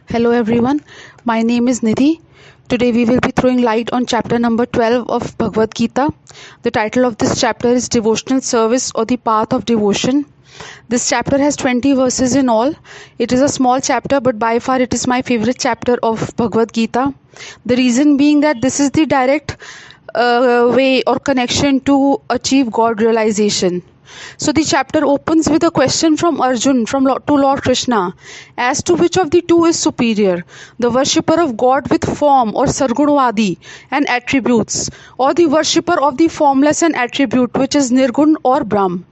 Hello everyone, my name is Nidhi. Today we will be throwing light on chapter number 12 of Bhagavad Gita. The title of this chapter is Devotional Service or the Path of Devotion. This chapter has 20 verses in all. It is a small chapter, but by far it is my favorite chapter of Bhagavad Gita. The reason being that this is the direct way or connection to achieve God realization. So the chapter opens with a question from Arjun to Lord Krishna as to which of the two is superior, the worshipper of God with form or sargunvadi and attributes, or the worshipper of the formless and attribute which is nirgun or Brahm.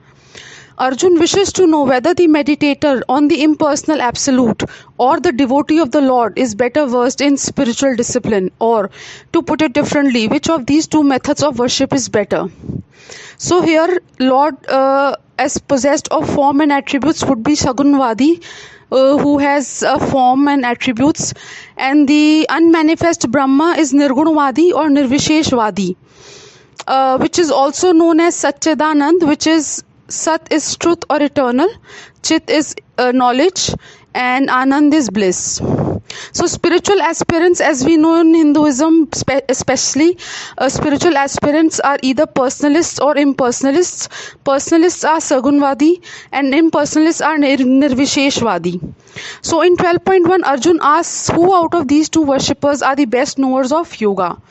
Arjun wishes to know whether the meditator on the impersonal absolute or the devotee of the Lord is better versed in spiritual discipline, or, to put it differently, which of these two methods of worship is better. So here Lord as possessed of form and attributes would be Sagunvadi, who has a form and attributes, and the unmanifest Brahma is Nirgunvadi or Nirvisheshvadi, which is also known as Satchidanand, which is Sat is truth or eternal, Chit is knowledge, and Anand is bliss. So spiritual aspirants, as we know in Hinduism especially, spiritual aspirants are either personalists or impersonalists. Personalists are Sagunvadi and impersonalists are Nirvisheshvadi. So in 12.1, Arjun asks who out of these two worshippers are the best knowers of yoga.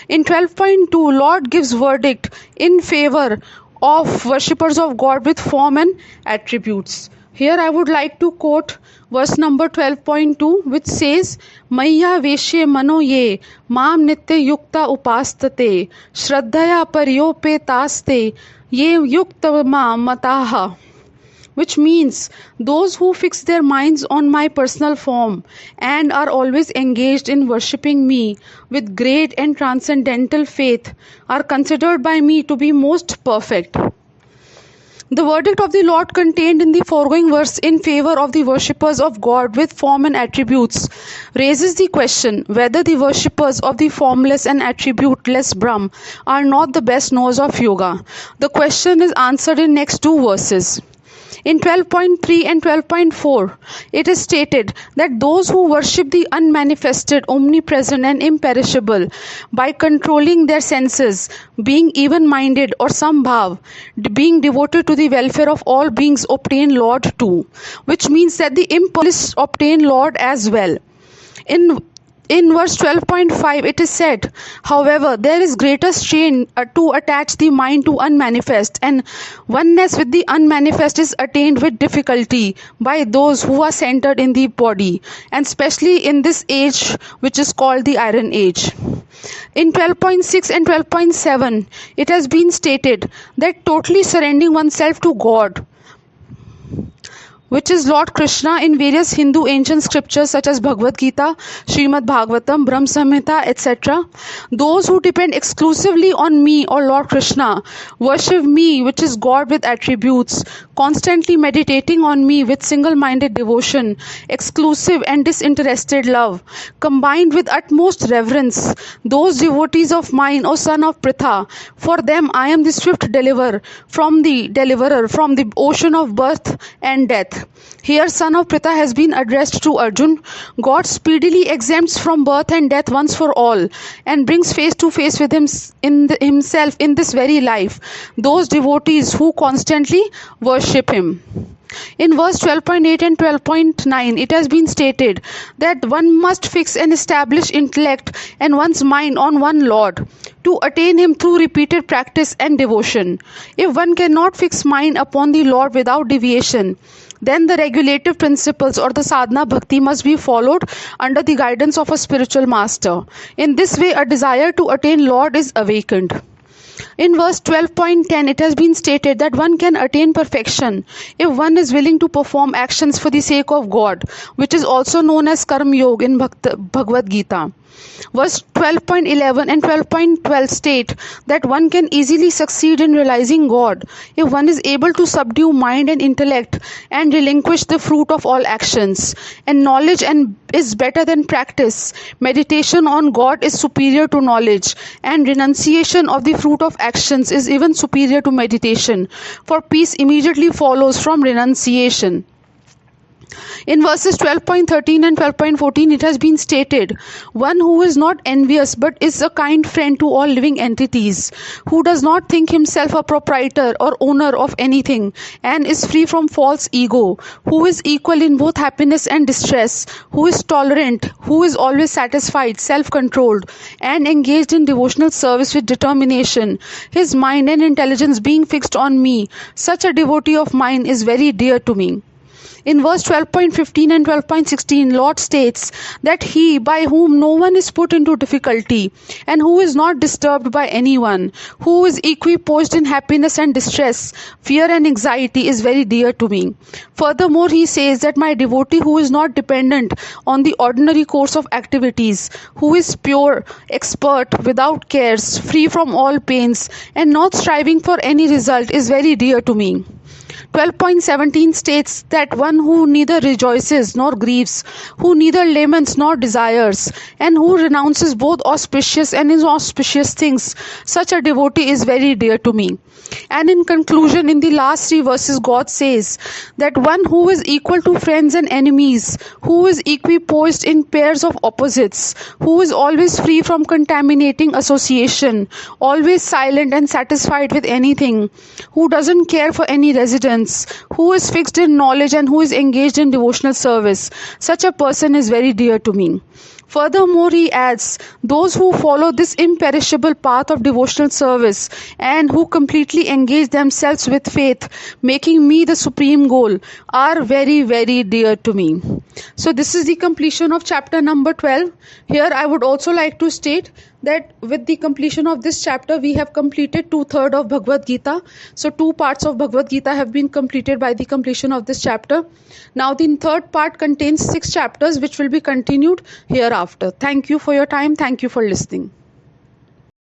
In 12.2, Lord gives verdict in favor of worshippers of God with form and attributes. Here I would like to quote verse number 12.2, which says, Maya Veshye Mano Ye Mam Nitya Yukta Upastate Shraddhaya Paryopetaste Ye Yukta Ma Mataha, which means those who fix their minds on my personal form and are always engaged in worshipping me with great and transcendental faith are considered by me to be most perfect. The verdict of the Lord contained in the foregoing verse in favor of the worshippers of God with form and attributes raises the question whether the worshippers of the formless and attributeless Brahm are not the best knowers of yoga. The question is answered in next two verses. In 12.3 and 12.4, it is stated that those who worship the unmanifested, omnipresent and imperishable by controlling their senses, being even-minded or sambhav, being devoted to the welfare of all beings, obtain Lord too, which means that the impersonalists obtain Lord as well. In verse 12.5 it is said, however, there is greater strain to attach the mind to unmanifest, and oneness with the unmanifest is attained with difficulty by those who are centered in the body, and especially in this age which is called the Iron Age. In 12.6 and 12.7 it has been stated that totally surrendering oneself to God, which is Lord Krishna, in various Hindu ancient scriptures such as Bhagavad Gita, Srimad Bhagavatam, Brahm Samhita, etc. Those who depend exclusively on me or Lord Krishna, worship me, which is God with attributes, constantly meditating on me with single-minded devotion, exclusive and disinterested love, combined with utmost reverence. Those devotees of mine, O son of Pritha, for them I am the swift deliverer from the ocean of birth and death. Here son of Pritha has been addressed to Arjun. God speedily exempts from birth and death once for all and brings face to face with himself in this very life those devotees who constantly worship him. In verse 12.8 and 12.9 it has been stated that one must fix and establish intellect and one's mind on one Lord to attain him through repeated practice and devotion. If one cannot fix mind upon the Lord without deviation, then the regulative principles or the sadhana bhakti must be followed under the guidance of a spiritual master. In this way, a desire to attain Lord is awakened. In verse 12.10, it has been stated that one can attain perfection if one is willing to perform actions for the sake of God, which is also known as Karma Yoga in Bhagavad Gita. Verse 12.11 and 12.12 state that one can easily succeed in realizing God if one is able to subdue mind and intellect and relinquish the fruit of all actions. And knowledge is better than practice. Meditation on God is superior to knowledge, and renunciation of the fruit of actions is even superior to meditation, for peace immediately follows from renunciation. In verses 12.13 and 12.14, it has been stated, one who is not envious but is a kind friend to all living entities, who does not think himself a proprietor or owner of anything, and is free from false ego, who is equal in both happiness and distress, who is tolerant, who is always satisfied, self-controlled, and engaged in devotional service with determination, his mind and intelligence being fixed on me, such a devotee of mine is very dear to me. In verse 12.15 and 12.16, Lord states that he by whom no one is put into difficulty and who is not disturbed by anyone, who is equipoised in happiness and distress, fear and anxiety is very dear to me. Furthermore, he says that my devotee who is not dependent on the ordinary course of activities, who is pure, expert, without cares, free from all pains, and not striving for any result is very dear to me. 12.17 states that one who neither rejoices nor grieves, who neither laments nor desires, and who renounces both auspicious and inauspicious things, such a devotee is very dear to me. And in conclusion, in the last 3 verses, God says that one who is equal to friends and enemies, who is equipoised in pairs of opposites, who is always free from contaminating association, always silent and satisfied with anything, who doesn't care for any residence, who is fixed in knowledge and who is engaged in devotional service, such a person is very dear to me. Furthermore, he adds, those who follow this imperishable path of devotional service and who completely engage themselves with faith, making me the supreme goal, are very, very dear to me. So this is the completion of chapter number 12. Here I would also like to state that with the completion of this chapter, we have completed 2/3 of Bhagavad Gita. So 2 parts of Bhagavad Gita have been completed by the completion of this chapter. Now the third part contains 6 chapters which will be continued hereafter. Thank you for your time. Thank you for listening.